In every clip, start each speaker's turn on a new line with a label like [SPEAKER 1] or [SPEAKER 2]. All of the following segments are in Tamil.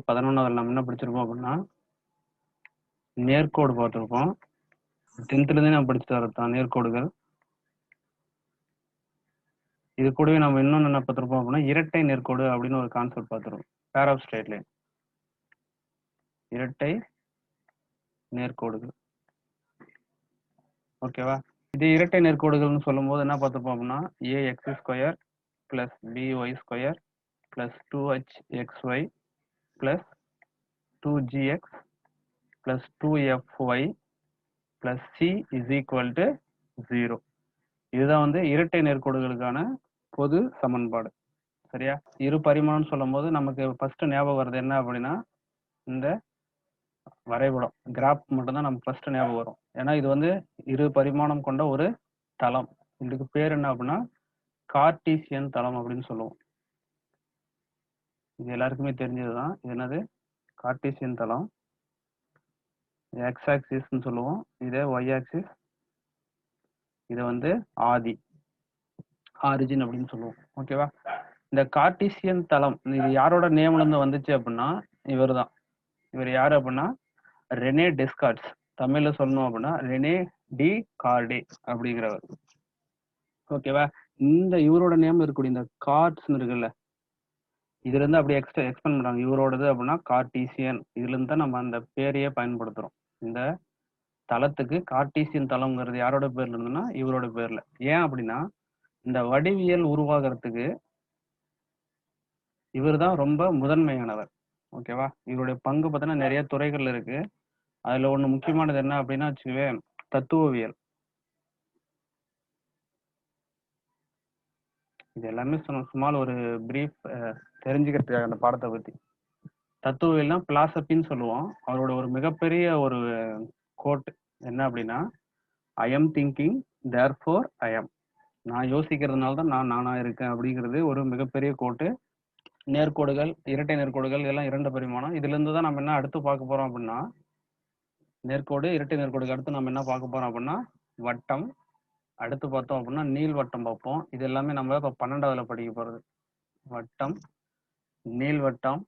[SPEAKER 1] 11வது நம்ம என்ன படிச்சிருப்போம் அப்படின்னா நேர்கோடு பார்த்துருப்போம். 10th இருந்தே நம்ம படிச்சுட்டு வரதான் நேர்கோடுகள். இது கூடவே நம்ம இன்னொன்று என்ன பார்த்துருப்போம் அப்படின்னா இரட்டை நேர்கோடு அப்படின்னு ஒரு கான்செப்ட் பார்த்துருப்போம். பேர் ஆஃப் ஸ்ட்ரெயிட் லைன், இரட்டை நேர்கோடுகள். ஓகேவா? இது இரட்டை நேர்கோடுகள்னு சொல்லும்போது என்ன பார்த்துருப்போம் அப்படின்னா ax square plus by square plus 2hxy plus 2gx plus 2fy plus c is equal to 0. இதுதான் வந்து இரட்டை நேர்கோடுகளுக்கான பொது சமன்பாடு. சரியா? இரு பரிமாணம்னு சொல்லும் போது நமக்கு ஃபர்ஸ்ட் ஞாபகம் வருது என்ன அப்படின்னா இந்த வரைபடம் கிராஃப் மட்டும்தான் நமக்கு ஃபர்ஸ்ட் ஞாபகம் வரும். ஏன்னா இது வந்து இரு பரிமாணம் கொண்ட ஒரு தளம். இதுக்கு பேர் என்ன அப்படின்னா கார்ட்டீசியன் தளம் அப்படின்னு சொல்லுவோம். இது எல்லாருக்குமே தெரிஞ்சதுதான். இது என்னது? கார்ட்டீசியன் தளம். எக்ஸ் ஆக்சிஸ்ன்னு சொல்லுவோம், இதே ஒய் ஆக்சிஸ், இதை வந்து ஆதி ஆரிஜின் அப்படின்னு சொல்லுவோம். ஓகேவா? இந்த கார்ட்டீசியன் தளம் இது யாரோட நேம்ல இருந்து வந்துச்சு அப்படின்னா இவர் தான். இவர் யாரு அப்படின்னா ரெனே டெஸ்கார்ட்ஸ். தமிழ்ல சொல்லணும் அப்படின்னா ரெனே டி கார்டே அப்படிங்கிறவர். ஓகேவா? இந்த இவரோட நேம் இருக்கக்கூடிய இந்த கார்ட்ஸ் இருக்குல்ல, இதுல இருந்து அப்படியே எக்ஸ்பெண்ட் பண்றாங்க. இவரோடது அப்படின்னா கார்ட்டீசியன். இதுல இருந்து தான் நம்ம அந்த பேரையே பயன்படுத்துறோம். இந்த தளத்துக்கு கார்ட்டீசியன் தளம்ங்கிறது யாரோட பேர்ல இருந்துன்னா இவரோட பேர்ல. ஏன் அப்படின்னா இந்த வடிவியல் உருவாகிறதுக்கு இவர் தான் ரொம்ப முதன்மையானவர். ஓகேவா? இவருடைய பங்கு பார்த்தீங்கன்னா நிறைய துறைகள் இருக்கு. அதுல ஒண்ணு முக்கியமானது என்ன அப்படின்னா வச்சுக்கவே தத்துவவியல். இது எல்லாமே சும்மா ஒரு பிரீஃப் தெரிஞ்சுக்கிறதுக்காக அந்த பாடத்தை பத்தி. தத்துவவியல்னா பிலாசபின்னு சொல்லுவோம். அவரோட ஒரு மிகப்பெரிய ஒரு கோட் என்ன அப்படின்னா I am thinking therefore I am. நான் யோசிக்கிறதுனால தான் நான் நானா இருக்கேன் அப்படிங்கிறது ஒரு மிகப்பெரிய கோட்டு. நேர்கோடுகள், இரட்டை நேர்கோடுகள் இதெல்லாம் இரண்டு பரிமாணம். இதுல இருந்து தான் நம்ம என்ன அடுத்து பார்க்க போறோம் அப்படின்னா நேர்கோடு, இரட்டை நேர்கோடுக்கு அடுத்து நம்ம என்ன பார்க்க போறோம் அப்படின்னா வட்டம். அடுத்து பார்த்தோம் அப்படின்னா நீள்வட்டம் பார்ப்போம். இது எல்லாமே நம்ம இப்போ 12வதுல படிக்க போறது. வட்டம், நீள்வட்டம்,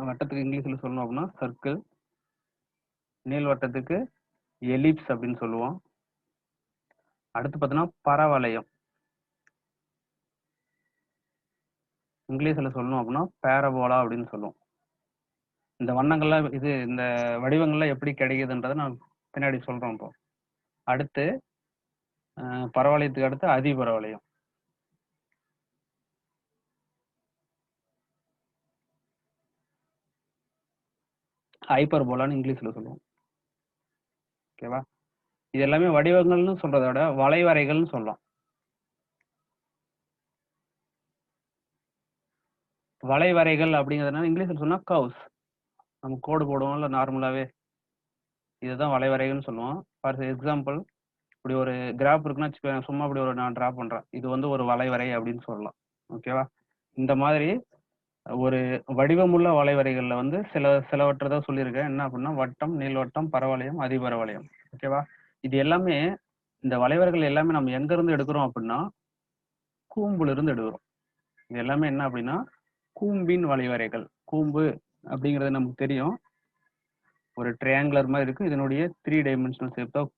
[SPEAKER 1] வட்டத்துக்கு இங்கிலீஷ்ல சொல்லணும் அப்படின்னா சர்க்கிள், நீள்வட்டத்துக்கு எலிப்ஸ் அப்படின்னு சொல்லுவோம். அடுத்து பார்த்தீங்கன்னா பரவளையம், இங்கிலீஷ்ல சொல்லணும் அப்படின்னா பேரபோலா அப்படின்னு சொல்லுவோம். இந்த வண்ணங்கள்லாம் இந்த வடிவங்கள்லாம் எப்படி கிடைக்குதுன்றதை நான் பின்னாடி சொல்றோம். இப்போ அடுத்து பரவளையத்துக்கு அடுத்து அதிபரவளையம். ஹைப்பர்போலான்னு இங்கிலீஷ்ல சொல்லுவோம். ஓகேவா? இது எல்லாமே வடிவங்கள்னு சொல்றதை விட வளைவரைகள்னு சொல்லலாம். வளைவரைகள் அப்படிங்கிறதுனால இங்கிலீஷ்ல சொன்னா கர்வ்ஸ். நம்ம கோடு போடுவோம்ல நார்மலாவே, இதுதான் வளைவரைகள்னு சொல்லுவோம். ஃபார் எக்ஸாம்பிள் இப்படி ஒரு கிராஃப் இருக்குன்னு வச்சுக்கோங்க. சும்மா இப்படி நான் டிரா பண்றேன். இது வந்து ஒரு வளைவரை அப்படின்னு சொல்லலாம். ஓகேவா? இந்த மாதிரி ஒரு வடிவமுள்ள வளைவரைகள்ல வந்து சிலவற்றை தான் சொல்லியிருக்கேன். என்ன அப்படின்னா வட்டம், நீள்வட்டம், பரவளையம், அதிபரவளையம். ஓகேவா? இது எல்லாமே இந்த வளைவரைகள் எல்லாமே நம்ம எங்க இருந்து எடுக்கிறோம் அப்படின்னா கூம்புல இருந்து எடுக்கிறோம். இது எல்லாமே என்ன அப்படின்னா கூம்பின் வளைவரைகள். கூம்பு அப்படிங்கிறது நமக்கு தெரியும், ஒரு ட்ரையாங்குலர் மாதிரி இருக்கு. இதனுடைய 3 டைமென்ஷனல் ஷேப் தான்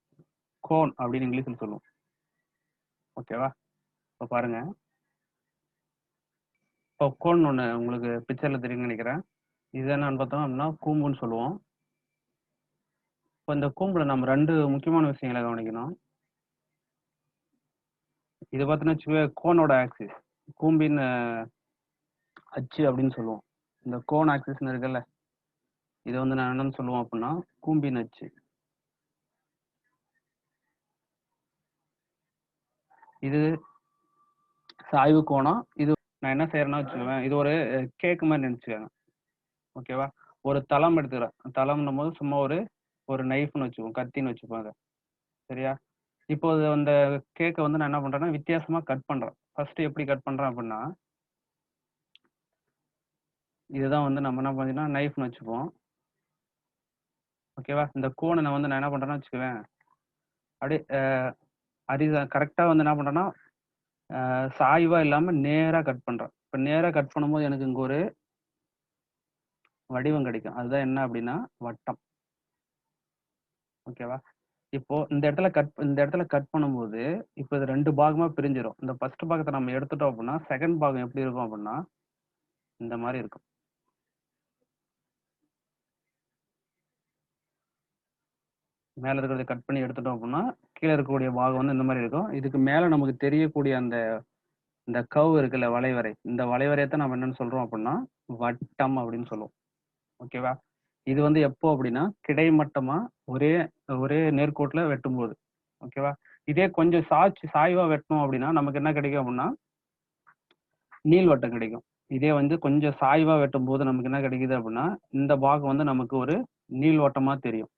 [SPEAKER 1] கோன் அப்படின்னு இங்கிலீஷ்ல சொல்லுவோம். ஓகேவா? இப்போ பாருங்க, இப்போ கோன் ஒன்று உங்களுக்கு பிக்சர்ல தெரியும்னு நினைக்கிறேன். இது என்னன்னு பார்த்தோம் அப்படின்னா கூம்புன்னு சொல்லுவோம். இப்போ இந்த கூம்புல நம்ம 2 முக்கியமான விஷயங்களை கவனிக்கணும். இது பார்த்தீங்கன்னா வச்சுக்கோங்க கோனோட ஆக்சிஸ், கூம்பின் அச்சு அப்படின்னு சொல்லுவோம். இந்த கோன் ஆக்சிஸ்ன்னு இருக்குல்ல, இதை வந்து நான் என்னன்னு சொல்லுவோம் அப்படின்னா கூம்பின் அச்சு. இது சாய்வு கோணம். இது நான் என்ன செய்யறேன்னா வச்சுக்குவேன், இது ஒரு கேக் மாதிரி நினைச்சுக்கோங்க. ஓகேவா? ஒரு தளம் எடுத்துக்கிறேன். தளம்னும் போது சும்மா ஒரு நைஃப்னு வச்சுக்கோங்க, கத்தின்னு வச்சுப்பாங்க. சரியா? இப்போ அந்த கேக்கை வந்து நான் என்ன பண்றேன்னா வித்தியாசமா கட் பண்றேன். ஃபர்ஸ்ட் எப்படி கட் பண்றேன் அப்படின்னா இதுதான் வந்து நம்ம என்ன பண்ணீங்கன்னா நைஃப்னு வச்சுப்போம். ஓகேவா? இந்த கோனை நான் என்ன பண்றேன்னா வச்சுக்குவேன், அப்படியே கரெக்டா வந்து என்ன பண்றேன்னா சாய்வா இல்லாம நேரா கட் பண்றேன். இப்போ நேரா கட் பண்ணும்போது எனக்கு இங்க ஒரு வடிவம் கிடைக்கும். அதுதான் என்ன அப்படின்னா வட்டம். ஓகேவா? இப்போ இந்த இடத்துல கட் பண்ணும்போது, இப்போ இது 2 பாகமா பிரிஞ்சிரும். இந்த ஃபர்ஸ்ட் பாகத்த நம்ம எடுத்துட்டோம் அப்படின்னா, செகண்ட் பாகம் எப்படி இருக்கும் அப்படின்னா, இந்த மாரி இருக்கும். மேல இருக்கிறத கட் பண்ணி எடுத்துட்டோம் அப்படின்னா, கீழ இருக்கக்கூடிய பாகம் வந்து இந்த மாரி இருக்கும். இதுக்கு மேல நமக்கு தெரியக்கூடிய இந்த கர்வ் இருக்குல்ல வளைவரை. இந்த வளைவரையத்தான் நம்ம என்னன்னு சொல்றோம் அப்படின்னா, வட்டம் அப்படின்னு சொல்லுவோம். ஓகேவா? இது வந்து எப்போ அப்படின்னா, கிடைமட்டமா ஒரே ஒரே நேர்கோட்டுல வெட்டும்போது. ஓகேவா? இதே கொஞ்சம் சாய்வா வெட்டணும் அப்படின்னா, நமக்கு என்ன கிடைக்கும் அப்படின்னா, நீள்வட்டம் கிடைக்கும். இதே வந்து கொஞ்சம் சாய்வா வெட்டும்போது நமக்கு என்ன கிடைக்குது அப்படின்னா, இந்த பாகம் வந்து நமக்கு ஒரு நீள்வட்டமா தெரியும்.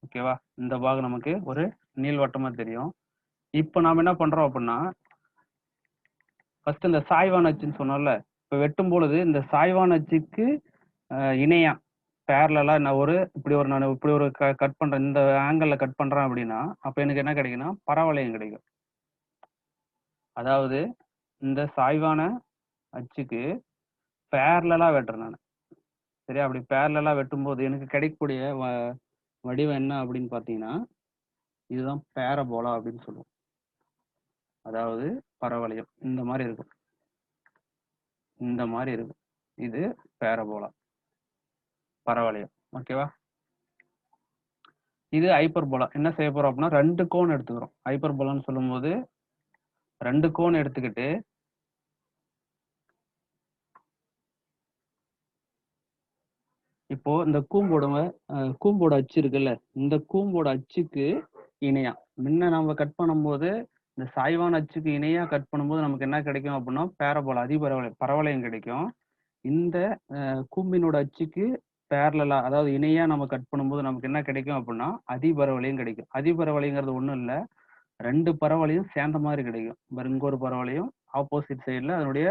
[SPEAKER 1] ஓகேவா? இந்த பாகம் நமக்கு ஒரு நீள்வட்டமா தெரியும். இப்ப நாம என்ன பண்றோம் அப்படின்னா, ஃபர்ஸ்ட் இந்த சாய்வான அச்சுன்னு சொன்னோம்ல. இப்ப வெட்டும் பொழுது இந்த சாய்வான அச்சுக்கு இணையா பேரலலா நான் இப்படி ஒரு கட் பண்றேன். இந்த ஆங்கிள்ல கட் பண்றேன் அப்படின்னா, அப்ப எனக்கு என்ன கிடைக்கும்னா, பரவளையம் கிடைக்கும். அதாவது இந்த சாய்வான அச்சுக்கு பேரலலா வெட்டுறேன் நானு. சரியா? அப்படி பேரலலா வெட்டும்போது எனக்கு கிடைக்கக்கூடிய வடிவம் என்ன அப்படின்னு பார்த்தீங்கன்னா, இதுதான் பேரபோலா அப்படின்னு சொல்லுவோம். அதாவது பரவளையம். இந்த மாரி இருக்கும். இந்த மாரி இருக்கும். இது பேரபோலா. பரவளையம். ஓகேவா? இது ஹைப்பர்போலா. என்ன செய்ய போறோம் அப்படின்னா, 2 கோன் எடுத்துக்கிறோம். ஹைப்பர்போலான்னு சொல்லும்போது 2 கோன் எடுத்துக்கிட்டு இப்போ இந்த கூம்போட அச்சு இருக்குல்ல, இந்த கூம்போட அச்சுக்கு இணையா. முன்ன நம்ம கட் பண்ணும்போது, இந்த சாய்வான அச்சுக்கு இணையா கட் பண்ணும்போது நமக்கு என்ன கிடைக்கும் அப்படின்னா, பேரபோலா பரவளையம் கிடைக்கும். இந்த கூம்பினோட அச்சுக்கு பேரலலா அதாவது இணையா நம்ம கட் பண்ணும்போது நமக்கு என்ன கிடைக்கும் அப்படின்னா, அதிபரவளையம் கிடைக்கும். அதிபரவளையங்கிறது ஒண்ணும் இல்ல. 2 பரவளையம் சேர்ந்த மாரி கிடைக்கும். பாரு இங்க ஒரு பரவளையம், ஆப்போசிட் சைடுல அதனுடைய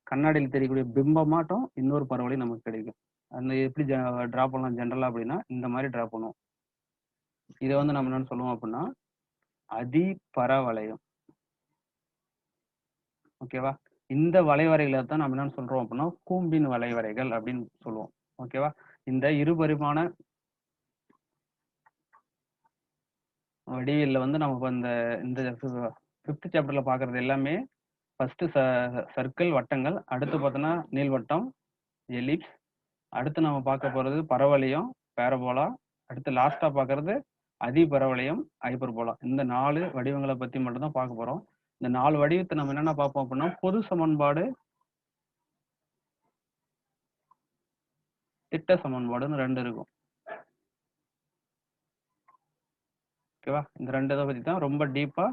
[SPEAKER 1] கண்ணாடியில தெரியக்கூடிய பிம்பமாட்டம் இன்னொரு பரவளையம் நமக்கு கிடைக்கும். அந்த எப்படி டிரா பண்ணலாம் ஜெனரலா அப்படின்னா, இந்த மாரி டிரா பண்ணுவோம். இத வந்து நம்ம என்னன்னு சொல்லுவோம் அப்படின்னா, அதிபரவளையம். ஓகேவா? இந்த வளைவரைகள தான் நம்ம என்னன்னு சொல்றோம் அப்படின்னா, கூம்பின் வளைவரைகள் அப்படின்னு சொல்லுவோம். ஓகேவா? இந்த இருபரிமாண வடிவியல்ல வந்து நம்ம இப்ப இந்த இந்த 5த் சாப்டர்ல பார்க்கிறது எல்லாமே ஃபர்ஸ்ட் சர்க்கிள் வட்டங்கள், அடுத்து பார்த்தோம்னா நீள்வட்டம், எலிப்ஸ், அடுத்து நம்ம பார்க்க போறது பரவளையம், பேரபோலா, அடுத்து லாஸ்ட்டா பார்க்கறது அதிபரவளையம், ஹைப்பர்போலா. இந்த 4 வடிவங்கள பத்தி மட்டும் தான் பார்க்க போறோம். இந்த 4 வடிவத்த நம்ம என்னென்ன பார்ப்போம் அப்படின்னா, பொது சமன்பாடு, திட்ட சமன்பாடுன்னு 2 இருக்கும். ஓகேவா? இந்த 2 இத பத்தி தான் ரொம்ப டீப்பா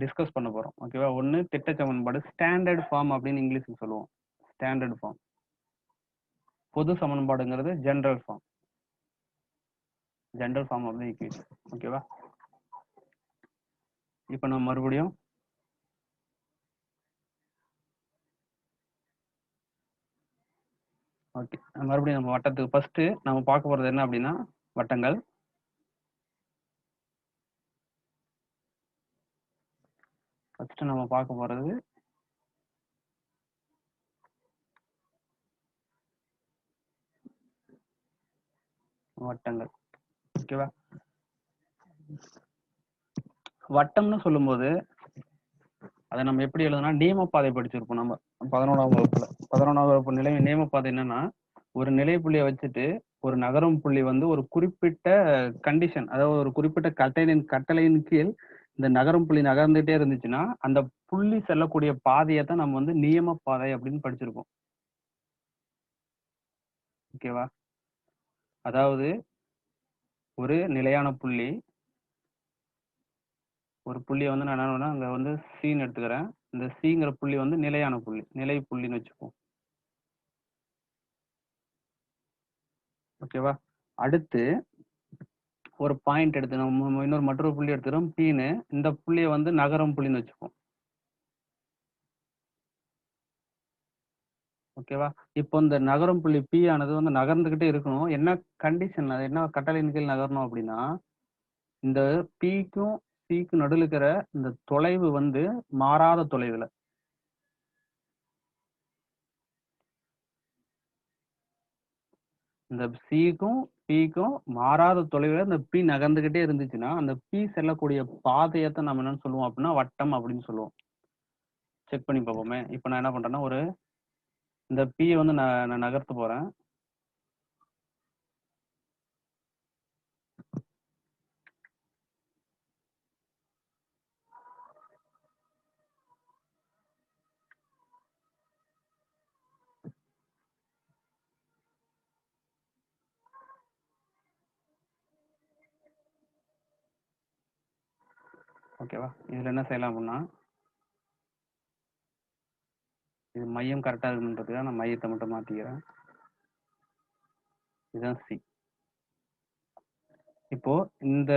[SPEAKER 1] டிஸ்கஸ் பண்ண போறோம். ஓகேவா? ஒண்ணு திட்ட சமன்பாடு, ஸ்டாண்டர்ட் ஃபார்ம் அப்படின்னு இங்கிலீஷ்ல சொல்லுவோம். Standard form. பொது சமன்பாடுங்கிறது general form. General form of the equation. ஓகேவா? இப்ப நம்ம மறுபடியும் ஓகே. மறுபடியும் நம்ம வட்டத்துக்கு ஃபர்ஸ்ட் நம்ம பார்க்க போறது என்ன அப்படின்னா, வட்டங்கள். ஃபர்ஸ்ட் நம்ம பார்க்க போறது வட்டங்கள். ஓகேவா? வட்டம்னு சொல்லும்போது அதை நம்ம எப்படி எழுதுனா நியமப்பாதை படிச்சிருப்போம் நம்ம 11ஆம் வகுப்புல. 11ஆம் வகுப்பு நியமப்பாதை என்னன்னா, ஒரு நிலைப்புள்ளியை வச்சுட்டு ஒரு நகரும் புள்ளி வந்து ஒரு குறிப்பிட்ட கண்டிஷன், அதாவது ஒரு குறிப்பிட்ட கட்டளையின் கீழ் இந்த நகரும் புள்ளி நகர்ந்துட்டே இருந்துச்சுன்னா, அந்த புள்ளி செல்லக்கூடிய பாதையை தான் நம்ம வந்து நியமப்பாதை அப்படின்னு படிச்சிருப்போம். ஓகேவா? அதாவது ஒரு நிலையான புள்ளி, ஒரு புள்ளியை வந்து நான் என்ன பண்ணுவேன்னா, அங்க வந்து சீன்னு எடுத்துக்கிறேன். இந்த சிங்கிற புள்ளி வந்து நிலையான புள்ளி, நிலை புள்ளின்னு வச்சுப்போம். ஓகேவா? அடுத்து ஒரு பாயிண்ட் எடுத்து நம்ம மற்றொரு புள்ளி எடுத்துக்கிறோம் பீன்னு. இந்த புள்ளியை வந்து நகரும் புள்ளின்னு வச்சுப்போம். ஓகேவா? இப்போ இந்த நகரும் புள்ளி பி ஆனது வந்து நகர்ந்துகிட்டே இருக்கணும். என்ன கண்டிஷன், அது என்ன கட்டளையின் கீழ் நகரணும் அப்படின்னா, இந்த பிக்கும் சிக்கும் நடுவில் இருக்கிற இந்த தொலைவு வந்து மாறாத தொலைவுல. இந்த சிக்கும் பிக்கும் மாறாத தொலைவில் இந்த பி நகர்ந்துகிட்டே இருந்துச்சுன்னா அந்த பி செல்லக்கூடிய பாதையத்தை நம்ம என்னன்னு சொல்லுவோம் அப்படின்னா வட்டம் அப்படின்னு சொல்லுவோம். செக் பண்ணி பார்ப்போமே. இப்போ நான் என்ன பண்றேன்னா இந்த பியை வந்து நான் நகர்த்த போறேன். ஓகேவா? இதுல என்ன செய்யலாம் அப்படின்னா இது மையம் கரெக்டா இருக்குன்றதுக்காக நான் மையத்தை மட்டும் மாத்திக்கிறேன். இதுதான் சி. இப்போ இந்த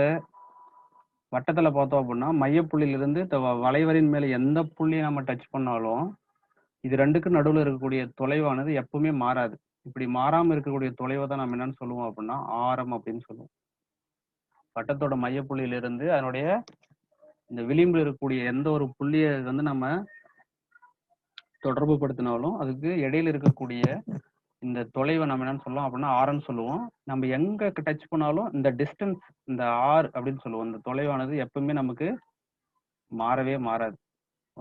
[SPEAKER 1] வட்டத்துல பார்த்தோம் அப்படின்னா மையப்புள்ளியிலிருந்து வளைவரின் மேல எந்த புள்ளியை நம்ம டச் பண்ணாலும் இது ரெண்டுக்கும் நடுவில் இருக்கக்கூடிய தொலைவானது எப்பவுமே மாறாது. இப்படி மாறாம இருக்கக்கூடிய தொலைவை தான் நம்ம என்னன்னு சொல்லுவோம் அப்படின்னா ஆரம் அப்படின்னு சொல்லுவோம். வட்டத்தோட மையப்புள்ளியிலிருந்து அதனுடைய இந்த விளிம்பில் இருக்கக்கூடிய எந்த ஒரு புள்ளியை வந்து நம்ம தொடர்பு படுத்தினாலும் அதுக்கு இடையில இருக்கக்கூடிய இந்த தொலைவை நம்ம என்னன்னு சொல்லுவோம் அப்படின்னா ஆர்ன்னு சொல்லுவோம். நம்ம எங்க டச் பண்ணாலும் இந்த டிஸ்டன்ஸ், இந்த ஆர் அப்படின்னு சொல்லுவோம். இந்த தொலைவானது எப்பவுமே நமக்கு மாறவே மாறாது.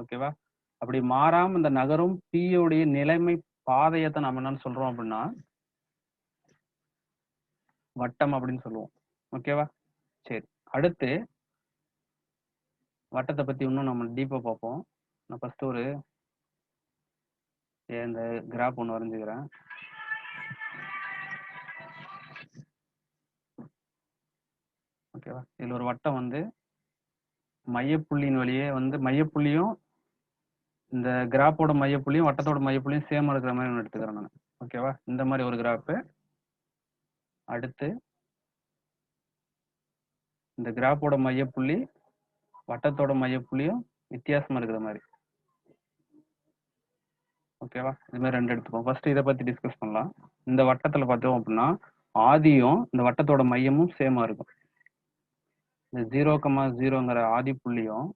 [SPEAKER 1] ஓகேவா? அப்படி மாறாம இந்த நகரும் பியோடைய நிலைமை பாதையத்தை நம்ம என்னன்னு சொல்றோம் அப்படின்னா வட்டம் அப்படின்னு சொல்லுவோம். ஓகேவா? சரி, அடுத்து வட்டத்தை பத்தி இன்னும் நம்ம டீப்பா பார்ப்போம். நான் ஃபர்ஸ்ட் இந்த கிராஃப் ஒன்று வரைஞ்சுக்கிறேன். ஓகேவா? இதுல ஒரு வட்டம் வந்து மையப்புள்ளியின் வழியே வந்து மையப்புள்ளியும் இந்த கிராஃபோட மையப்புள்ளியும் வட்டத்தோட மையப்புள்ளியும் சேமா இருக்கிற மாதிரி ஒன்று எடுத்துக்கிறேன் நான். ஓகேவா? இந்த மாதிரி ஒரு கிராஃப். அடுத்து இந்த கிராஃபோட மையப்புள்ளி வட்டத்தோட மையப்புள்ளியும் வித்தியாசமா இருக்கிற மாதிரி. ஓகேவா? இது மாதிரி ரெண்டு எடுத்துப்போம். ஃபர்ஸ்ட் இதை பத்தி டிஸ்கஸ் பண்ணலாம். இந்த வட்டத்துல பார்த்தோம் அப்படின்னா ஆதியும் இந்த வட்டத்தோட மையமும் சேமா இருக்கும். இந்த 0,0ங்கிற ஆதி புள்ளியும்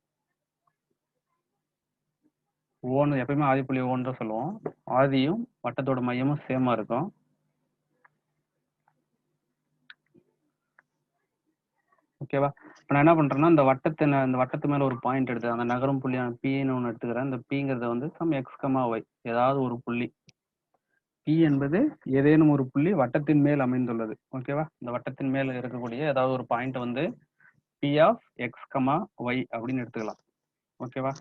[SPEAKER 1] ஓன்னு எப்பயுமே ஆதி புள்ளி ஓன்னு தான் சொல்லுவோம். ஆதியும் வட்டத்தோட மையமும் சேமா இருக்கும். ஓகேவா? இப்போ நான் என்ன பண்றேன்னா இந்த வட்டத்து மேல ஒரு பாயிண்ட் எடுத்து அந்த நகரும் புள்ளியான பின்னு ஒன்று எடுத்துக்கிறேன். இந்த பிங்கிறத வந்து சம் எக்ஸ் கமா ஒய், ஏதாவது ஒரு புள்ளி. பி என்பது ஏதேனும் ஒரு புள்ளி வட்டத்தின் மேல் அமைந்துள்ளது. ஓகேவா? இந்த வட்டத்தின் மேல் இருக்கக்கூடிய ஏதாவது ஒரு பாயிண்ட் வந்து P of X comma Y அப்படின்னு எடுத்துக்கலாம். ஓகேவா?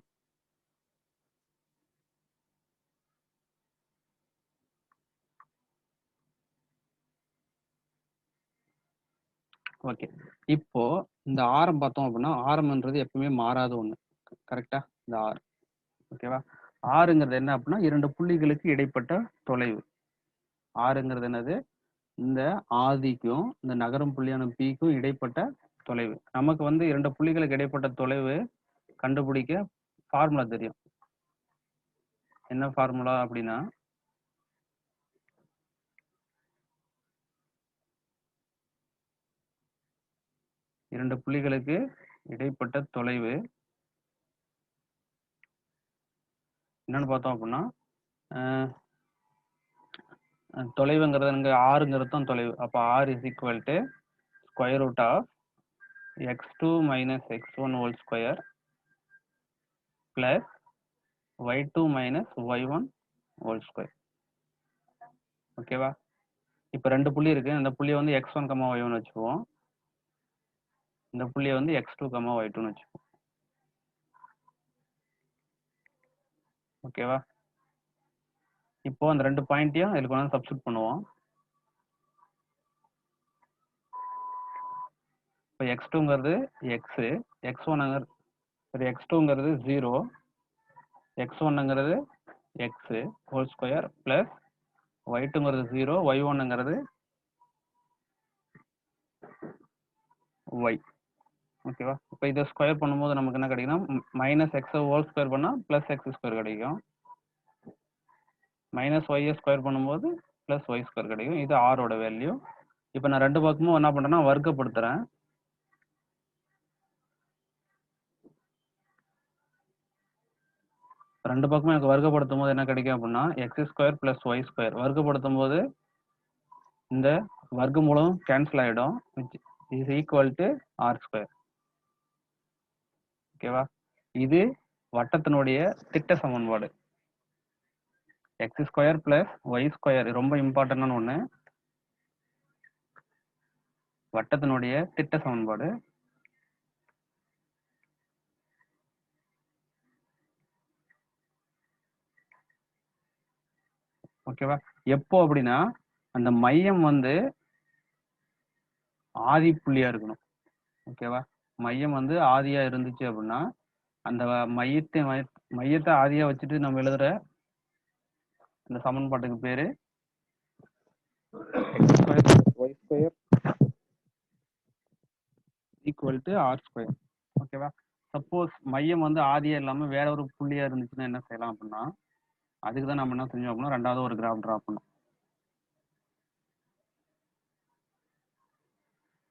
[SPEAKER 1] ஓகே, இப்போ இந்த ஆரம் பார்த்தோம் அப்படின்னா ஆரம்ன்றது எப்பவுமே மாறாத ஒண்ணு. கரெக்டா? இந்த ஆர். ஓகேவா? ஆறுங்கிறது என்ன அப்படின்னா இரண்டு புள்ளிகளுக்கு இடைப்பட்ட தொலைவு. ஆறுங்கிறது என்னது? இந்த ஆதிக்கும் இந்த நகரும் புள்ளியான பிக்கும் இடைப்பட்ட தொலைவு. நமக்கு வந்து இரண்டு புள்ளிகளுக்கு இடைப்பட்ட தொலைவு கண்டுபிடிக்க ஃபார்முலா தெரியும். என்ன ஃபார்முலா அப்படின்னா இரண்டு புள்ளிகளுக்கு இடைப்பட்ட தொலைவு என்னன்னு பார்த்தோம் அப்படின்னா தொலைவுங்கிறது இங்க ஆறுங்கிறது தான் தொலைவு. அப்போ R is equal to square root of x2 minus x1 whole square plus y2 minus y1 whole square. ஓகேவா? இப்போ ரெண்டு புள்ளி இருக்கு. இந்த புள்ளியை வந்து x1, y1 வச்சுக்குவோம். இந்த புள்ளியை வந்து x2, y2 வச்சுக்குவோம். ஓகேவா? இப்போ அந்த ரெண்டு பாயிண்ட்டையும் இதுக்கு வந்து சப்ஸ்டிட் பண்ணுவோம். இப்போ x2ங்கிறது x, x2ங்கிறது 0, x1ங்கிறது x ஹோல் ஸ்கொயர் பிளஸ் y2ங்கிறது 0, y1ங்கிறது y. ஓகேவா? இப்போ இதை ஸ்கொயர் பண்ணும்போது நமக்கு என்ன கிடைக்குன்னா மைனஸ் எக்ஸை ஹோல் ஸ்கொயர் பண்ணால் ப்ளஸ் எக்ஸ் ஸ்கொயர் கிடைக்கும். மைனஸ் ஒய்யை ஸ்கொயர் பண்ணும்போது ப்ளஸ் ஒய் ஸ்கொயர் கிடைக்கும். இது ஆரோட வேல்யூ. இப்போ நான் ரெண்டு பக்கமும் என்ன பண்ணுறேன்னா வர்க்கப்படுத்துகிறேன். ரெண்டு பக்கமும் எனக்கு வர்க்கப்படுத்தும் போது என்ன கிடைக்கும் அப்படின்னா X square plus y square. வர்க்கப்படுத்தும் போது இந்த வர்க்கமூலம் கேன்சல் ஆயிடும், is equal to R square. ஓகேவா? இது வட்டத்தினுடைய திட்ட சமன்பாடு. X square plus Y square ரொம்ப இம்பார்ட்டன்டான ஒண்ணு. வட்டத்தினுடைய திட்ட சமன்பாடு. ஓகேவா? எப்போ அப்படின்னா அந்த மையம் வந்து ஆதி புள்ளியா இருக்கணும். ஓகேவா? மையம் வந்து ஆதியா இருந்துச்சு அப்படின்னா அந்த மையத்தை ஆதியா வச்சுட்டு நம்ம எழுதுற இந்த சமன்பாட்டுக்கு பேரு X square Y square equal to R square. ஓகேவா? சப்போஸ் மையம் வந்து ஆதியா இல்லாம வேற ஒரு புள்ளியா இருந்துச்சுன்னா என்ன செய்யலாம் அப்படின்னா, அதுக்கு தான் நம்ம என்ன செஞ்சோம் அப்படின்னா ரெண்டாவது ஒரு கிராஃப் டிரா பண்ணோம்.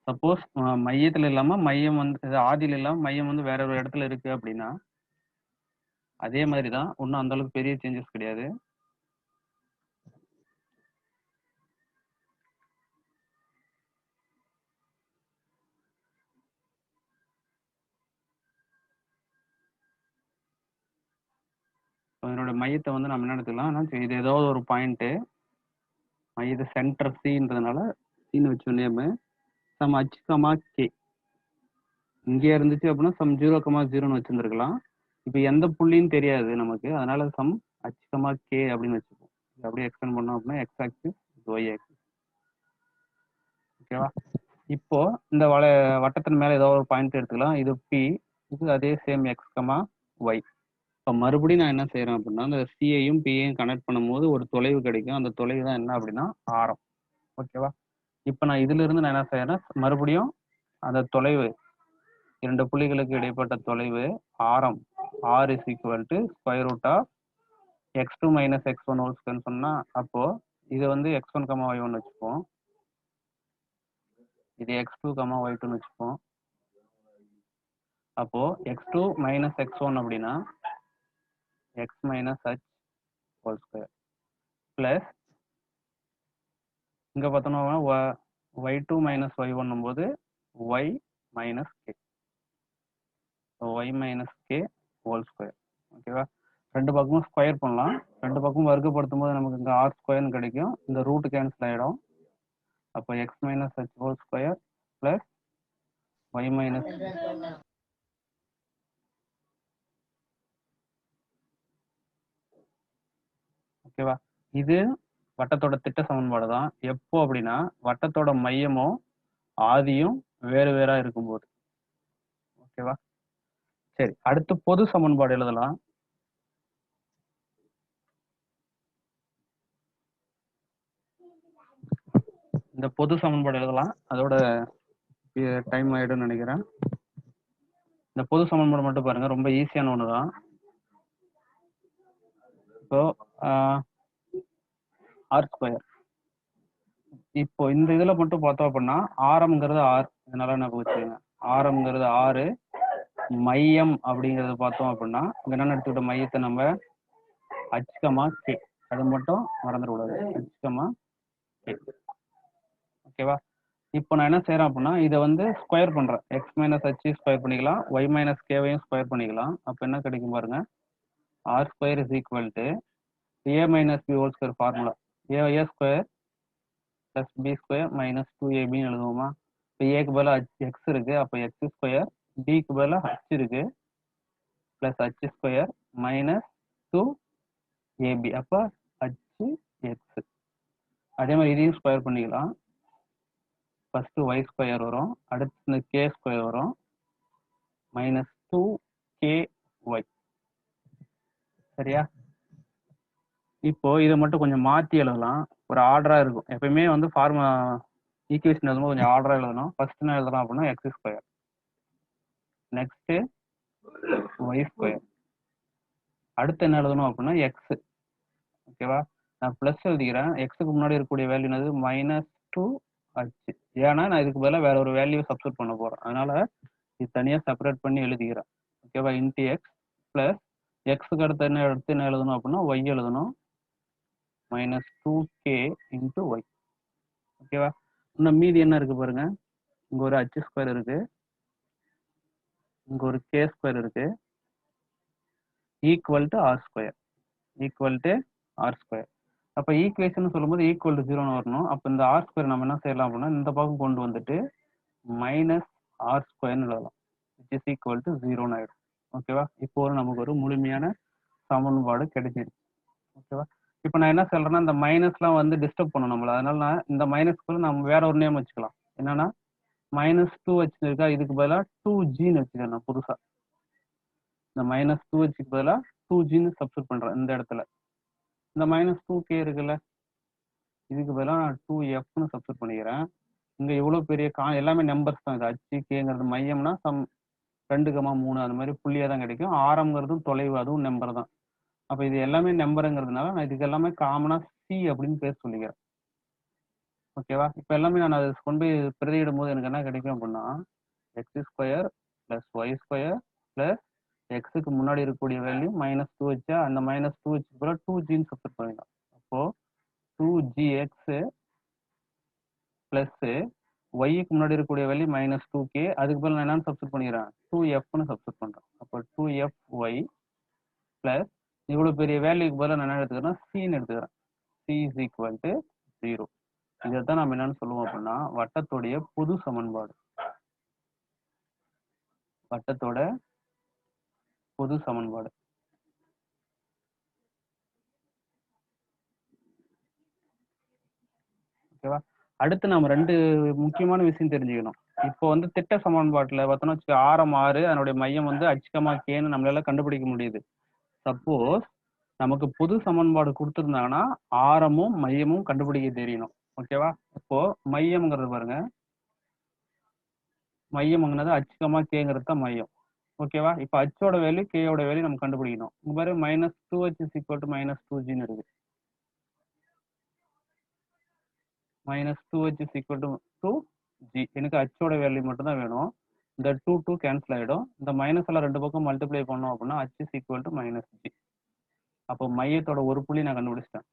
[SPEAKER 1] சப்போஸ் மையத்துல இல்லாம மையம் வந்து ஆதியில் இல்லாம மையம் வந்து வேற ஒரு இடத்துல இருக்கு அப்படின்னா அதே மாதிரி தான், ஒன்றும் அந்த அளவுக்கு பெரிய சேஞ்சஸ் கிடையாது. அதனோட மையத்தை வந்து நம்ம என்ன எடுத்துக்கலாம், இது ஏதாவது ஒரு பாயிண்ட் மையத்தை சென்டர் சின்றதுனால சின்னு வச்ச நேம் சம் h, k இங்கே இருந்துச்சு அப்படின்னா சம் 0,0ன்னு வச்சிருந்துருக்கலாம். இப்போ எந்த புள்ளின்னு தெரியாது நமக்கு, அதனால சம் h, k அப்படின்னு வச்சுப்போம். அப்படியே எக்ஸ்டெண்ட் பண்ணோம் அப்படின்னா எக்ஸ் ஆக்சிஸ் ஒய் ஆக்சிஸ். ஓகேவா? இப்போ இந்த வட்டத்தின் மேல ஏதாவது ஒரு பாயிண்ட் எடுத்துக்கலாம். இது பி, இது அதே சேம் எக்ஸ், ஒய். இப்போ மறுபடியும் நான் என்ன செய்யறேன் அப்படின்னா இந்த சியையும் பியையும் கனெக்ட் பண்ணும்போது ஒரு தொலைவு கிடைக்கும். அந்த தொலைவு தான் என்ன அப்படின்னா ஆரம். ஓகேவா? இப்போ நான் இதுல இருந்து நான் என்ன செய்யறேன், மறுபடியும் அந்த தொலைவு இரண்டு புள்ளிகளுக்கு இடைப்பட்ட தொலைவு ஆரம் r is equal to square root of x2 minus x1 whole ஸ்கொயர்னு சொன்னா, அப்போ இது வந்து x1, y1 வச்சுப்போம், இது x2, y2 வச்சுப்போம். அப்போ x2 மைனஸ் x1 அப்படின்னா x minus h whole square plus இங்க பார்த்தோம்னா y2 மைனஸ் y1 போது y minus k, y minus k whole square. ஓகேவா? ரெண்டு பக்கமும் ஸ்கொயர் பண்ணலாம். ரெண்டு பக்கமும் வர்க்கப்படுத்தும் போது நமக்கு இங்க ஆர் ஸ்கொயர்னு கிடைக்கும். இந்த ரூட் கேன்சல் ஆயிடும். அப்போ X minus H whole square plus Y minus. ஓகேவா? இது வட்டத்தோட திட்ட சமன்பாடு தான். எப்போ அப்படின்னா வட்டத்தோட மையமும் ஆதியும் வேறு வேறா இருக்கும்போது. ஓகேவா? சரி, அடுத்து பொது சமன்பாடு எழுதலாம். இந்த பொது சமன்பாடு எழுதலாம், அதோட டைம் ஆயிடும்னு நினைக்கிறேன். இந்த பொது சமன்பாடு மட்டும் பாருங்க, ரொம்ப ஈஸியான ஒண்ணுதான். இப்போ ஆர் ஸ்கொயர், இப்போ இந்த இதுல மட்டும் பார்த்தோம் அப்படின்னா ஆரம்ங்கிறது ஆர், இதனால என்ன வச்சுக்கோங்க, ஆரம்ங்கிறது 6, மையம் அப்படிங்கறது பார்த்தோம் அப்படின்னா இங்க என்ன எடுத்துக்கிட்ட மையத்தை நம்ம h, k, அது மட்டும் மறந்துடக்கூடாது, h, k. ஓகேவா? இப்போ நான் என்ன செய்யறேன் அப்படின்னா இதை வந்து ஸ்கொயர் பண்றேன். எக்ஸ் மைனஸ் ஹச் ஸ்கொயர் பண்ணிக்கலாம், ஒய் மைனஸ் கேவையும் ஸ்கொயர் பண்ணிக்கலாம். அப்போ என்ன கிடைக்கும் பாருங்க, R square is equal to A minus B whole square formula, A square plus B square minus 2ab எழுதுவோமா? இப்போ ஏக்கு பதிலாக எக்ஸ் இருக்கு, அப்போ எக்ஸ் ஸ்கொயர், பிக்கு பதிலாக ஹச் இருக்கு plus H square minus 2ab, அப்போ ஹச் எக்ஸ். அதே மாதிரி இதையும் ஸ்கொயர் பண்ணிக்கலாம். ஃபர்ஸ்ட் ஒய் ஸ்கொயர் வரும், அடுத்து இந்த கே ஸ்கொயர் வரும் மைனஸ் 2ky. சரியா? இப்போ இதை மட்டும் கொஞ்சம் மாத்தி எழுதலாம், ஒரு ஆர்டரா இருக்கும். எப்பயுமே வந்து ஃபார்முலா ஈக்குவேஷன் எழுதும்போது கொஞ்சம் ஆர்டரா எழுதணும். ஃபர்ஸ்ட் என்ன எழுதலாம் அப்படின்னா X square, next Y square, அடுத்து என்ன எழுதணும் அப்படின்னா எக்ஸ். ஓகேவா? நான் பிளஸ் எழுதிக்கிறேன், எக்ஸுக்கு முன்னாடி இருக்கக்கூடிய வேல்யூ என்னது, மைனஸ் 2h. ஏன்னா நான் இதுக்கு பதிலாக வேற ஒரு வேல்யூ சப்ஸ்டிட் பண்ண போறேன், அதனால இது தனியா செப்பரேட் பண்ணி எழுதிக்கிறேன். ஓகேவா? இன்டி எக்ஸ் பிளஸ் எக்ஸுக்கு அடுத்து என்ன எழுதணும் அப்படின்னா ஒய் எழுதணும், மைனஸ் 2k இன்ட்டு ஒய். ஓகேவா? இன்னும் மீதி என்ன இருக்கு பாருங்க. இங்க ஒரு h ஸ்கொயர் இருக்கு, இங்க ஒரு k ஸ்கொயர் இருக்கு, equal to R square, equal to R square. அப்ப ஈக்குவேஷன் சொல்லும்போது ஈக்குவல் டு 0ன்னு வரணும். அப்ப இந்த ஆர் ஸ்கொயர் நம்ம என்ன செய்யலாம் அப்படின்னா இந்த பக்கம் கொண்டு வந்துட்டு மைனஸ் ஆர் ஸ்கொயர்னு எழுதலாம், விச் இஸ் ஈக்குவல் டு 0ன்னு ஆயிடும். ஓகேவா? இப்போ நமக்கு ஒரு முழுமையான சமன்பாடு கிடைச்சிருச்சு. ஓகேவா? இப்போ நான் என்ன சொல்றேன்னா இந்த மைனஸ்லாம் வந்து டிஸ்டர்ப் பண்ணும் நம்மள. அதனால நான் இந்த மைனஸ்க்குள்ள நம்ம வேற ஒரு நேம் வச்சுக்கலாம். என்னன்னா -2 வச்சிருக்கா, இதுக்கு பதிலாக 2Gன்னு வச்சுக்கிறேன் நான் புதுசா. இந்த -2Hக்கு பதிலாக 2Gன்னு சப்ஸ்டிட் பண்றேன் இந்த இடத்துல. இந்த -2k இருக்குல்ல, இதுக்கு பதிலாக நான் 2Fன்னு சப்ஸ்டிட் பண்ணிக்கிறேன். இங்க எவ்வளவு பெரிய எல்லாமே நம்பர்ஸ் தான். இது h kங்கிறது மையம்னா சம் 2,3 அந்த மாதிரி புள்ளியா தான் கிடைக்கும். ஆரம்ங்கிறதும் தொலைவு, அதுவும் நம்பர் தான். அப்ப இது எல்லாமே நம்பருங்கிறதுனால நான் இதுக்கு எல்லாமே காமனா சி அப்படின்னு பேர் சொல்லிக்கிறேன். ஓகேவா? இப்போ எல்லாமே நான் அதை கொண்டு போய் பிரதியிடும் போது எனக்கு என்ன கிடைக்கும் அப்படின்னா x² + y² + எக்ஸுக்கு முன்னாடி இருக்கக்கூடிய வேல்யூ -2 வச்சா அந்த -2 வச்சு கூட 2Gன்னு சப்ஸ்டிட் பண்ணிடலாம். அப்போ 2Gx பிளஸ் ஒய்க்கு முன்னாடி இருக்கக்கூடிய வேல்யூ -2k, அதுக்கு பதில் நான் என்னன்னு சப்ஸ்டிட் பண்ணிக்கிறேன் 2Fன்னு சப்ஸ்டிட் பண்றேன். அப்போ 2Fy பிளஸ் இவ்வளவு பெரிய வேல்யூக்கு பதிலாக நான் என்ன எடுத்துக்கிறேன் சின்னு எடுத்துக்கிறேன். c is equal to 0. இதைத்தான் நம்ம என்னன்னு சொல்லுவோம் அப்படின்னா வட்டத்துடைய பொது சமன்பாடு. வட்டத்தோட பொது சமன்பாடு. ஓகேவா? அடுத்து நாம 2 முக்கியமான விஷயம் தெரிஞ்சுக்கணும். இப்போ வந்து திட்ட சமன்பாட்டுல பார்த்தோம்னா வச்சுக்க, ஆரம் 6, அதனுடைய மையம் வந்து h, kன்னு நம்மளால கண்டுபிடிக்க முடியுது. சப்போஸ் நமக்கு பொது சமன்பாடு கொடுத்துருந்தாங்கன்னா ஆரமும் மையமும் கண்டுபிடிக்க தெரியணும். ஓகேவா? இப்போ மையம்ங்கிறது பாருங்க, மையம்ங்கிறது h, kங்கிறது தான் மையம். ஓகேவா? இப்போ ஹோட வேல்யூ கேயோட வேல்யூ நம்ம கண்டுபிடிக்கணும். இங்க பாரு -2h is equal to -2Gன்னு இருக்கு. -2h is equal to 2G. எனக்கு ஹோட வேல்யூ மட்டும் தான் வேணும். இந்த 2 கேன்சல் ஆயிடும். இந்த மைனஸ் எல்லாம் ரெண்டு பக்கம் மல்டிப்ளை பண்ணோம் அப்படின்னா h is equal to -G. அப்போ மையத்தோட ஒரு புள்ளி நான் கண்டுபிடிச்சிட்டேன்,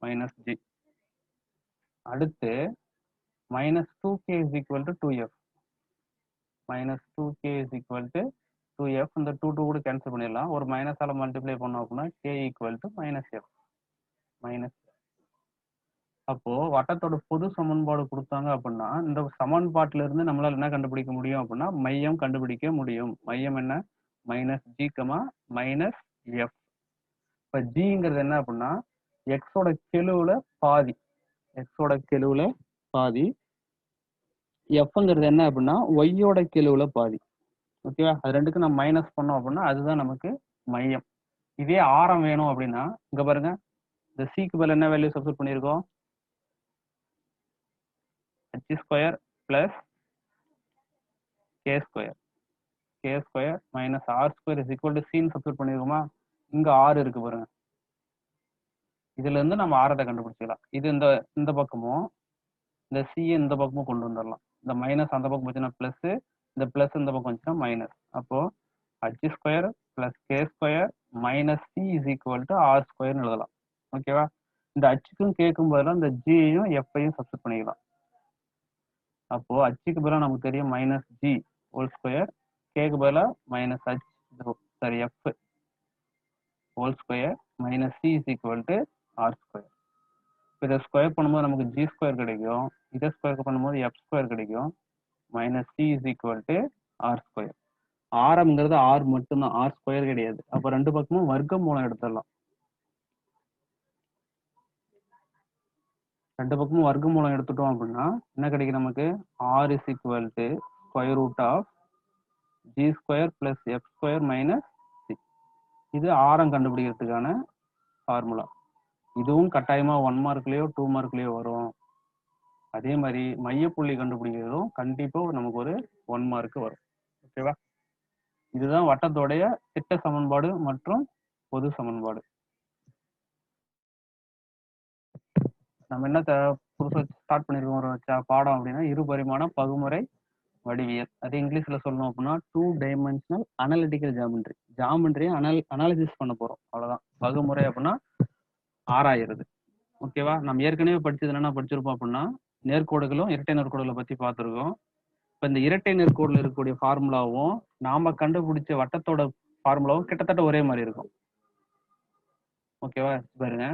[SPEAKER 1] -G. அடுத்து -2k is equal to 2F. -2k is equal to 2F. இந்த 2 கூட கேன்சல் பண்ணிடலாம். ஒரு மைனஸால மல்டிப்ளை பண்ணோம் அப்படின்னா k equal to -F. அப்போ வட்டத்தோட பொது சமன்பாடு கொடுத்தாங்க அப்படின்னா இந்த சமன்பாட்டில இருந்து நம்மளால என்ன கண்டுபிடிக்க முடியும் அப்படின்னா மையம் கண்டுபிடிக்க முடியும். மையம் என்ன? -G, -F. இப்ப ஜிங்கிறது என்ன அப்படின்னா எக்ஸோட கெழுவுல பாதி, எக்ஸோட கெழுவுல பாதி. எஃப்ங்கிறது என்ன அப்படின்னா ஒய்யோட கெழுவுல பாதி. ஓகேவா? அது ரெண்டுக்கும் நம்ம மைனஸ் பண்ணோம் அப்படின்னா அதுதான் நமக்கு மையம். இதே ஆரம் வேணும் அப்படின்னா இங்க பாருங்க, இந்த சிக்கு பதில் என்ன வேல்யூ சப்ஸ்டிட் பண்ணியிருக்கோம், h² + k², k² - r² is equal to c substitute பண்ணிருக்கோமா? இங்க 6 இருக்கு பாருங்க. இதுல இருந்து நம்ம ஆரத்தை கண்டுபிடிச்சிக்கலாம். இது இந்த பக்கமும் இந்த சி இந்த பக்கமும் கொண்டு வந்துடலாம். இந்த மைனஸ் அந்த பக்கம் வச்சுன்னா பிளஸ், இந்த பிளஸ் இந்த பக்கம் வச்சுன்னா மைனஸ். அப்போ h² + k² - c is equal to r² எழுதலாம். ஓகேவா? இந்த ஹச்சுக்கும் கேக்கும் பதிலாக இந்த ஜியையும் எஃப்ஐயும் சப்ஸ்டிட் பண்ணிக்கலாம். அப்போ ஹச்சுக்கு பதிலாக நமக்கு தெரியும் -G (2), கேக்கு பதிலாக -h sorry f (2) - c is equal to r². இதை ஸ்கொயர் பண்ணும்போது நமக்கு g² கிடைக்கும், இதை ஸ்கொயர் பண்ணும்போது f² கிடைக்கும். -c is equal to r². ஆரம்ங்கிறது r மட்டும்தான், r² கிடையாது. அப்ப ரெண்டு பக்கமும் வர்க்க மூலம் எடுத்துடலாம். ரெண்டு பக்கமும் வர்க்க மூலம் எடுத்துட்டோம் அப்படின்னா என்ன கிடைக்கும் நமக்கு? r is equal to √g² + f² - c. இது ஆரம் கண்டுபிடிக்கிறதுக்கான ஃபார்முலா. இதுவும் கட்டாயமா 1 மார்க்லயோ 2 மார்க்லயோ வரும். அதே மாதிரி மையப்புள்ளி கண்டுபிடிக்கிறதும் கண்டிப்பா நமக்கு ஒரு 1 மார்க் வரும். ஓகேவா? இதுதான் வட்டத்தோடைய திட்ட சமன்பாடு மற்றும் பொது சமன்பாடு. நம்ம என்ன புதுசாக ஸ்டார்ட் பண்ணிருக்கோம் ஒரு பாடம் அப்படின்னா இருபரிமாண பகுமுறை வடிவியல். அது இங்கிலீஷ்ல சொல்லணும் அப்படின்னா 2 dimensional analytical geometry. ஜாமெண்ட்ரியை அனாலிசிஸ் பண்ண போறோம், அவ்வளவுதான். பகுமுறை அப்படின்னா ஆராயிறது. ஓகேவா? நம்ம ஏற்கனவே படிச்சது என்ன படிச்சிருப்போம் அப்படின்னா நேர்கோடுகளும் இரட்டை நேர்கோடுகளை பத்தி பார்த்துருக்கோம். இப்போ இந்த இரட்டை நேர்கோடுல இருக்கக்கூடிய ஃபார்முலாவும் நாம கண்டுபிடிச்ச வட்டத்தோட ஃபார்முலாவும் கிட்டத்தட்ட ஒரே மாதிரி இருக்கும். ஓகேவா? பாருங்க,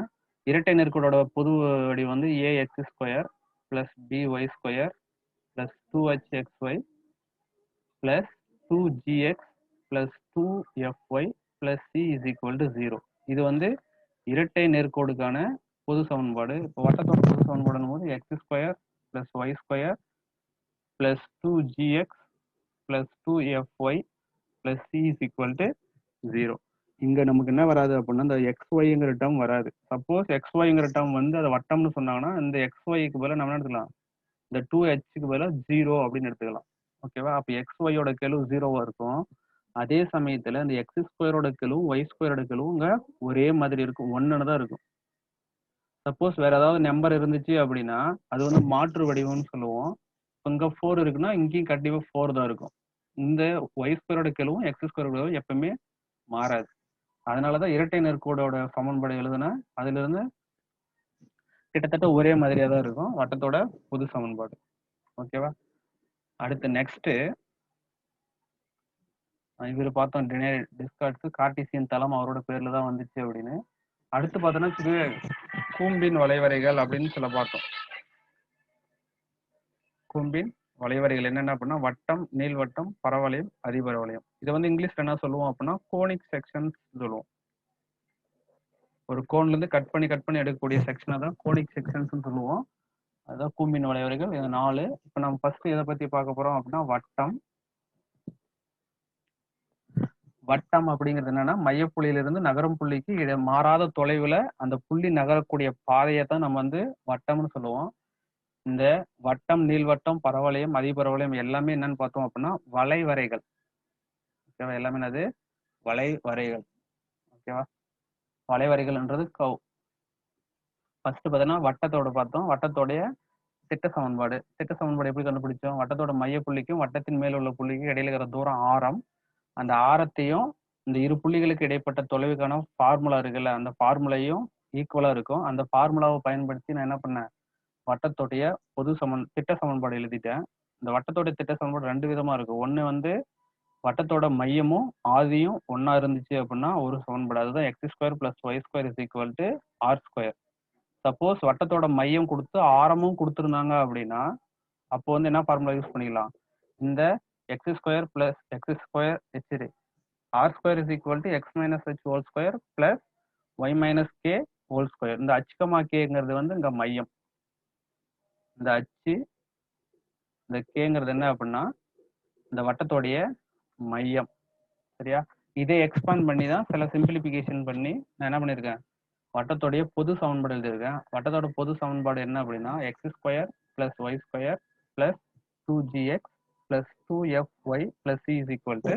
[SPEAKER 1] இரட்டை நேர்கோடோட பொது வடிவம் வந்து ax square plus by square plus 2hxy plus 2gx plus 2fy plus c is equal to 0. இது வந்து இரட்டை நேர்கோடுக்கான பொது சமன்பாடு. இப்போ வட்டத்தோட பொது சமன்பாடுன்னு போது X square plus Y square plus 2gx plus 2fy plus c is equal to 0. இங்க நமக்கு என்ன வராது அப்படின்னா இந்த xyங்கிற டேர்ம் வராது. சப்போஸ் xyங்கிற டேர்ம் வந்து அதை வட்டம்னு சொன்னாங்கன்னா இந்த xyக்கு பதிலாக நம்ம என்ன எடுத்துக்கலாம், இந்த 2hக்கு பதிலாக 0 அப்படின்னு எடுத்துக்கலாம். ஓகேவா? அப்போ xyயோட கெழு 0வா இருக்கும். அதே சமயத்துல இந்த எக்ஸ் ஸ்கொயரோட கெழுவும் ஒய் ஸ்கொயரோட கெழுவும் இங்க ஒரே மாதிரி இருக்கும், ஒன்றுன்னு தான் இருக்கும். சப்போஸ் வேற ஏதாவது நம்பர் இருந்துச்சு அப்படின்னா அது வந்து மாற்று வடிவம்னு சொல்லுவோம். இங்க 4 இருக்குன்னா இங்கேயும் கண்டிப்பா 4 தான் இருக்கும். இந்த ஒய் ஸ்கொயரோட கெழுவும் எக்ஸ் ஸ்கொயரோட கெழுவும் எப்பவுமே மாறாது. அதனாலதான் இரட்டை நேர்கோடோட சமன்பாடு எழுதுனா அதுல இருந்து கிட்டத்தட்ட ஒரே மாதிரியா தான் இருக்கும் வட்டத்தோட பொது சமன்பாடு. ஓகேவா? அடுத்து நெக்ஸ்ட் இவர் பார்த்தோம், டிஸ்கார்ட்ஸ் கார்டீசியன் தளம் அவரோட பேர்ல தான் வந்துச்சு அப்படின்னு. அடுத்து பார்த்தோன்னா கூம்பின் வளைவரைகள் அப்படின்னு சொல்ல பார்த்தோம். கூம்பின் வளைவரைகள் என்னென்ன அப்படின்னா வட்டம், நீள்வட்டம், பரவளையம், அதிபரவளையம். இதை வந்து இங்கிலீஷ்ல என்ன சொல்லுவோம் அப்படின்னா கோனிக் செக்ஷன்ஸ் சொல்லுவோம். ஒரு கோன்ல இருந்து கட் பண்ணி எடுக்கக்கூடிய செக்ஷனை தான் கோனிக் செக்ஷன்ஸ் சொல்லுவோம். அதுதான் கூம்பின் வளைவரைகள். இது 4. இப்போ நம்ம ஃபர்ஸ்ட் எதை பத்தி பார்க்க போறோம் அப்படின்னா வட்டம். வட்டம் அப்படிங்கிறது என்னன்னா மையப்புள்ளியிலிருந்து நகரும் புள்ளிக்கு மாறாத தொலைவுல அந்த புள்ளி நகரக்கூடிய பாதையை தான் நம்ம வந்து வட்டம்னு சொல்லுவோம். இந்த வட்டம், நீள்வட்டம், பரவளையம், அதிபரவளையம் எல்லாமே என்னன்னு பார்த்தோம் அப்படின்னா வளைவரைகள். ஓகேவா? எல்லாமே என்னது? வளைவரைகள். ஓகேவா? வளைவரைகள்ன்றது கவ். ஃபர்ஸ்ட் பார்த்தோன்னா வட்டத்தோட பார்த்தோம். வட்டத்தோடைய திட்ட சமன்பாடு. திட்ட சமன்பாடு எப்படி கண்டுபிடிச்சோம்? வட்டத்தோட மைய புள்ளிக்கும் வட்டத்தின் மேல உள்ள புள்ளிக்கும் இடையில இருக்கிற தூரம் ஆரம். அந்த ஆரத்தையும் இந்த இரு புள்ளிகளுக்கு இடைப்பட்ட தொலைவுக்கான ஃபார்முலா இருக்குல்ல, அந்த ஃபார்முலையும் ஈக்குவலா இருக்கும். அந்த ஃபார்முலாவை பயன்படுத்தி நான் என்ன பண்ணேன், வட்டத்தோடைய திட்ட சமன்பாடு எழுதிட்டேன். இந்த வட்டத்தோட திட்ட சமன்பாடு 2 விதமா இருக்கு. ஒண்ணு வந்து வட்டத்தோட மையமும் ஆதியும் ஒன்னா இருந்துச்சு அப்படின்னா ஒரு சமன்பாடு, அதுதான் x square plus Y square is equal to R square. Suppose வட்டத்தோட மையம் கொடுத்து ஆரமும் கொடுத்துருந்தாங்க அப்படின்னா அப்போ வந்து என்ன ஃபார்முலா யூஸ் பண்ணிக்கலாம், இந்த X square plus X square H R square is equal to X minus H whole square plus Y minus K whole square. இந்த அச்சுக்கமா கேங்கிறது வந்து இங்க மையம். இந்த அச்சு, இந்த கேங்கிறது என்ன அப்படின்னா இந்த வட்டத்தோடைய மையம். சரியா? இதை எக்ஸ்பாண்ட் பண்ணி தான் சில சிம்பிளிபிகேஷன் பண்ணி நான் என்ன பண்ணியிருக்கேன், வட்டத்தோடைய பொது சமன்பாடு எழுதியிருக்கேன். வட்டத்தோட பொது சமன்பாடு என்ன அப்படின்னா X square plus Y square plus 2gx plus 2fy plus c is equal to